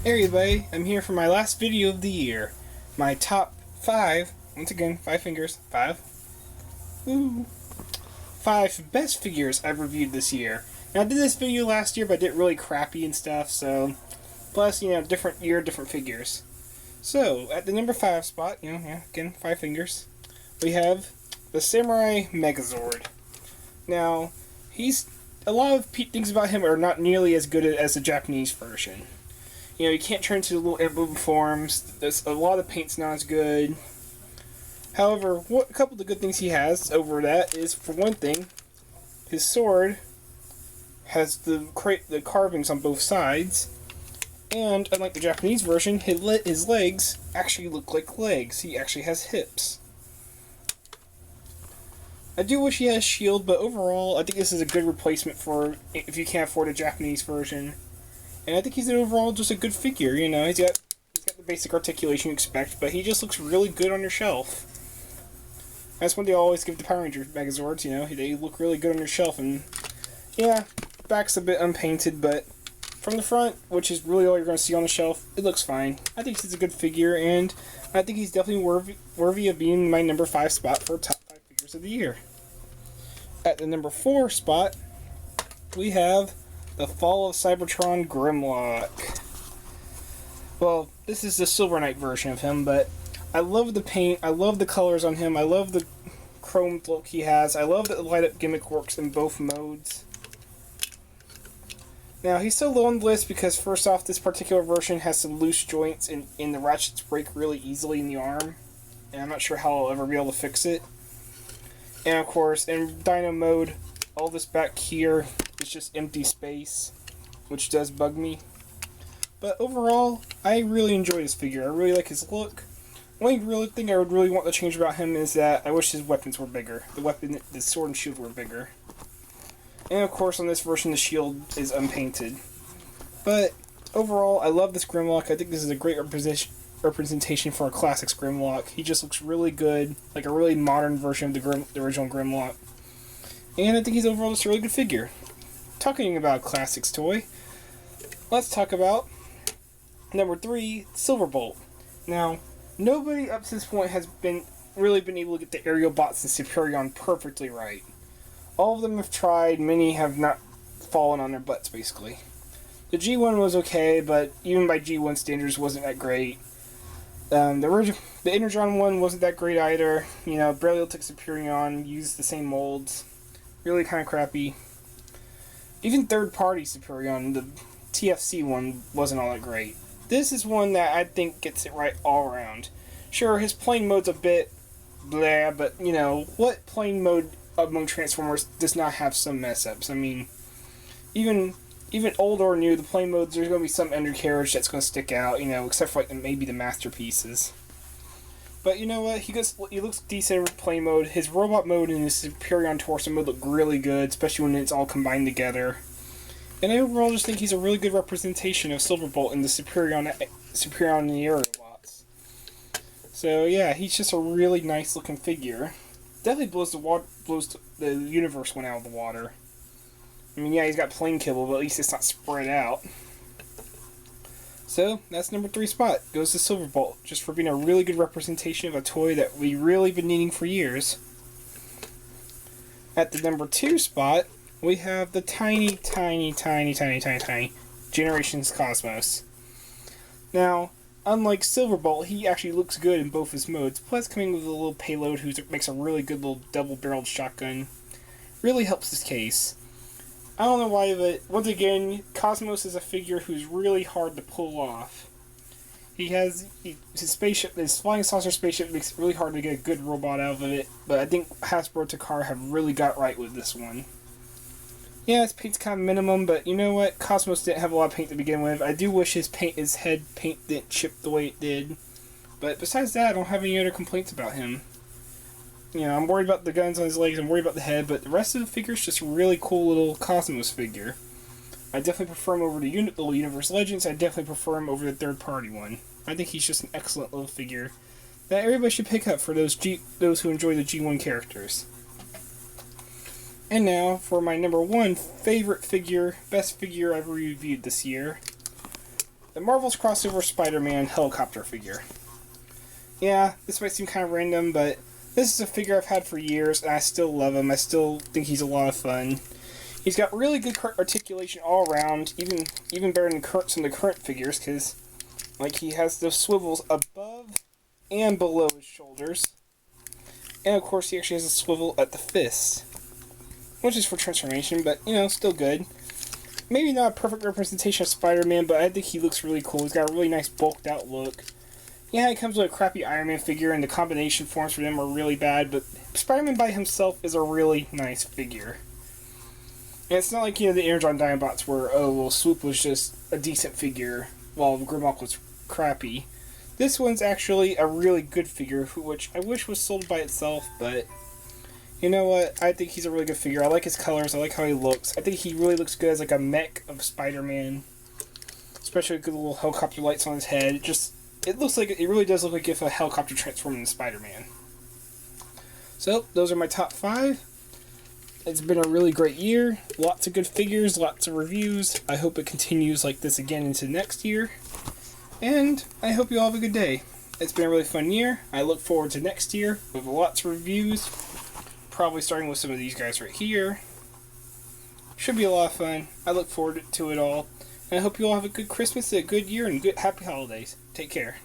Hey everybody, I'm here for my last video of the year. My top 5, once again, 5 fingers, 5. Ooh. 5 best figures I've reviewed this year. Now I did this video last year, but I did it really crappy and stuff, so... Plus, different year, different figures. So, at the number 5 spot, again, 5 fingers, we have the Samurai Megazord. Now, a lot of things about him are not nearly as good as the Japanese version. You can't turn into little emblem forms. A lot of paint's not as good. However, a couple of the good things he has over that is, for one thing, his sword has the carvings on both sides, and unlike the Japanese version, his legs actually look like legs. He actually has hips. I do wish he had a shield, but overall, I think this is a good replacement for if you can't afford a Japanese version. And I think he's overall just a good figure, He's got the basic articulation you expect, but he just looks really good on your shelf. That's what they always give the Power Ranger Megazords, They look really good on your shelf, and... Yeah, back's a bit unpainted, but from the front, which is really all you're going to see on the shelf, it looks fine. I think he's a good figure, and I think he's definitely worthy of being my number 5 spot for top 5 figures of the year. At the number 4 spot, we have the Fall of Cybertron Grimlock. Well, this is the Silver Knight version of him, but I love the paint, I love the colors on him, I love the chrome look he has, I love that the light-up gimmick works in both modes. Now, he's so low on the list because, first off, this particular version has some loose joints and the ratchets break really easily in the arm, and I'm not sure how I'll ever be able to fix it. And, of course, in Dino mode, all this back here is just empty space, which does bug me. But overall, I really enjoy this figure. I really like his look. Only real thing I would really want to change about him is that I wish his weapons were bigger. The sword and shield were bigger. And of course, on this version, the shield is unpainted. But overall, I love this Grimlock. I think this is a great representation for a classics Grimlock. He just looks really good, like a really modern version of the original Grimlock. And I think he's overall just a really good figure. Talking about classics toy, let's talk about number 3, Silverbolt. Now, nobody up to this point has really been able to get the Aerial Bots and Superion perfectly right. All of them have tried, many have not fallen on their butts, basically. The G1 was okay, but even by G1 standards wasn't that great. The Energon one wasn't that great either. Barely took Superion, used the same molds. Really kind of crappy. Even third-party Superion, the TFC one, wasn't all that great. This is one that I think gets it right all around. Sure, his plane mode's a bit blah, but, what plane mode among Transformers does not have some mess-ups? I mean, even old or new, the plane modes, there's going to be some undercarriage that's going to stick out, except for maybe the masterpieces. But you know what? He looks decent in plane mode. His robot mode and his Superion Torso mode look really good, especially when it's all combined together. And I overall just think he's a really good representation of Silverbolt and the Superion and the Aerial Bots. So yeah, he's just a really nice looking figure. Definitely blows the universe one out of the water. I mean, yeah, he's got plane kibble, but at least it's not spread out. So, that's number 3 spot. Goes to Silverbolt, just for being a really good representation of a toy that we've really been needing for years. At the number 2 spot, we have the tiny Generations Cosmos. Now, unlike Silverbolt, he actually looks good in both his modes, plus coming with a little payload who makes a really good little double-barreled shotgun. Really helps his case. I don't know why, but once again, Cosmos is a figure who's really hard to pull off. His spaceship, his flying saucer spaceship, makes it really hard to get a good robot out of it, but I think Hasbro Takara have really got right with this one. Yeah, his paint's kind of minimum, but you know what? Cosmos didn't have a lot of paint to begin with. I do wish his head paint didn't chip the way it did, but besides that, I don't have any other complaints about him. I'm worried about the guns on his legs, I'm worried about the head, but the rest of the figure's just a really cool little Cosmos figure. I definitely prefer him over the little Universe Legends, I definitely prefer him over the third-party one. I think he's just an excellent little figure that everybody should pick up for those who enjoy the G1 characters. And now for my number 1 favorite figure, best figure I've reviewed this year. the Marvel's crossover Spider-Man helicopter figure. Yeah, this might seem kind of random, but this is a figure I've had for years, and I still love him. I still think he's a lot of fun. He's got really good articulation all around, even better than some of the current figures, because like he has those swivels above and below his shoulders. And of course he actually has a swivel at the fist, which is for transformation, but you know, still good. Maybe not a perfect representation of Spider-Man, but I think he looks really cool. He's got a really nice bulked out look. Yeah, he comes with a crappy Iron Man figure, and the combination forms for them are really bad, but Spider-Man by himself is a really nice figure. And it's not like, you know, the Energon Dinobots where, oh, well, Swoop was just a decent figure, while Grimlock was crappy. This one's actually a really good figure, which I wish was sold by itself, but you know what? I think he's a really good figure. I like his colors. I like how he looks. I think he really looks good as like a mech of Spider-Man, especially with the little helicopter lights on his head. It looks like, it really does look like if a helicopter transformed into Spider-Man. So, those are my top 5. It's been a really great year. Lots of good figures, lots of reviews. I hope it continues like this again into next year. And I hope you all have a good day. It's been a really fun year. I look forward to next year with lots of reviews. Probably starting with some of these guys right here. Should be a lot of fun. I look forward to it all. And I hope you all have a good Christmas, a good year, and good happy holidays. Take care.